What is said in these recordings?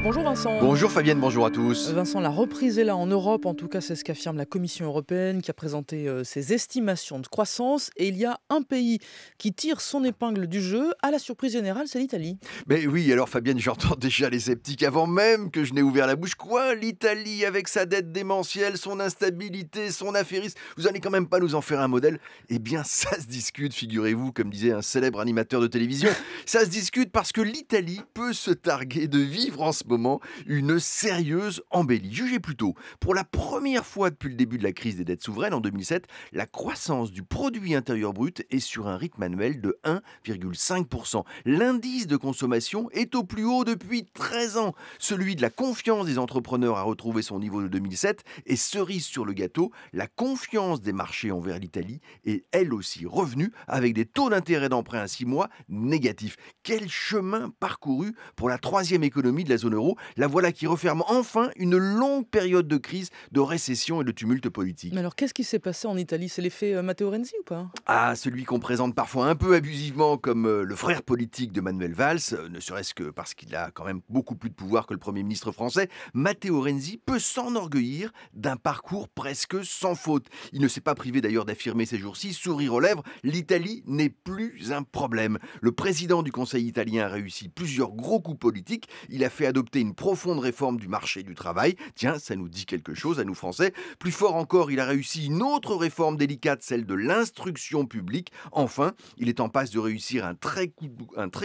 Bonjour Vincent. Bonjour Fabienne, bonjour à tous. Vincent, la reprise est là en Europe, en tout cas c'est ce qu'affirme la Commission européenne qui a présenté ses estimations de croissance. Et il y a un pays qui tire son épingle du jeu, à la surprise générale, c'est l'Italie. Mais oui, alors Fabienne, j'entends déjà les sceptiques avant même que je n'ai ouvert la bouche. Quoi, l'Italie avec sa dette démentielle, son instabilité, son affairisme, vous allez quand même pas nous en faire un modèle? Eh bien ça se discute, figurez-vous, comme disait un célèbre animateur de télévision. Ça se discute parce que l'Italie peut se targuer de vivre en ce moment une sérieuse embellie. Jugez plutôt, pour la première fois depuis le début de la crise des dettes souveraines en 2007, la croissance du produit intérieur brut est sur un rythme annuel de 1,5%. L'indice de consommation est au plus haut depuis 13 ans. Celui de la confiance des entrepreneurs a retrouvé son niveau de 2007 et cerise sur le gâteau, la confiance des marchés envers l'Italie est elle aussi revenue avec des taux d'intérêt d'emprunt à 6 mois négatifs. Quel chemin parcouru pour la troisième économie de la zone euro. La voilà qui referme enfin une longue période de crise, de récession et de tumulte politique. Mais alors qu'est-ce qui s'est passé en Italie? C'est l'effet Matteo Renzi ou pas? Ah, celui qu'on présente parfois un peu abusivement comme le frère politique de Manuel Valls, ne serait-ce que parce qu'il a quand même beaucoup plus de pouvoir que le Premier ministre français, Matteo Renzi peut s'enorgueillir d'un parcours presque sans faute. Il ne s'est pas privé d'ailleurs d'affirmer ces jours-ci, sourire aux lèvres, l'Italie n'est plus un problème. Le président du Conseil italien a réussi plusieurs gros coups politiques, il a fait adopter une profonde réforme du marché du travail. Tiens, ça nous dit quelque chose à nous Français. Plus fort encore, il a réussi une autre réforme délicate, celle de l'instruction publique. Enfin, il est en passe de réussir un très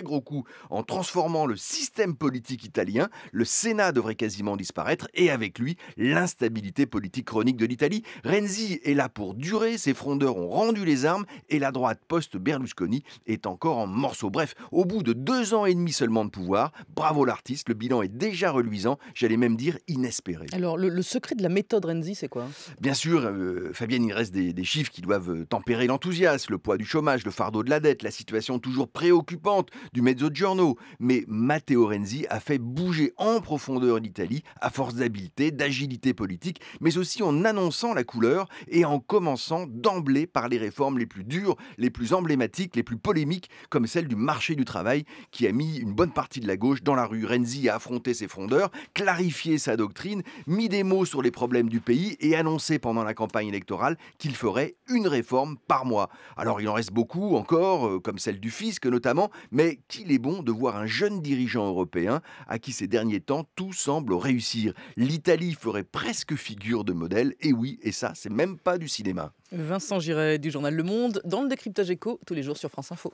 gros coup en transformant le système politique italien. Le Sénat devrait quasiment disparaître et avec lui, l'instabilité politique chronique de l'Italie. Renzi est là pour durer, ses frondeurs ont rendu les armes et la droite post-Berlusconi est encore en morceaux. Bref, au bout de 2 ans et demi seulement de pouvoir, bravo l'artiste, le bilan est déjà reluisant, j'allais même dire inespéré. Alors le secret de la méthode Renzi, c'est quoi? Bien sûr, Fabienne, il reste des chiffres qui doivent tempérer l'enthousiasme, le poids du chômage, le fardeau de la dette, la situation toujours préoccupante du Mezzogiorno. Mais Matteo Renzi a fait bouger en profondeur l'Italie à force d'habileté, d'agilité politique, mais aussi en annonçant la couleur et en commençant d'emblée par les réformes les plus dures, les plus emblématiques, les plus polémiques, comme celle du marché du travail qui a mis une bonne partie de la gauche dans la rue. Renzi a affronté ses frondeurs, clarifié sa doctrine, mis des mots sur les problèmes du pays et annoncé pendant la campagne électorale qu'il ferait une réforme par mois. Alors il en reste beaucoup encore, comme celle du fisc notamment, mais qu'il est bon de voir un jeune dirigeant européen à qui ces derniers temps tout semble réussir. L'Italie ferait presque figure de modèle, et oui, et ça c'est même pas du cinéma. Vincent Giret du journal Le Monde, dans le décryptage éco, tous les jours sur France Info.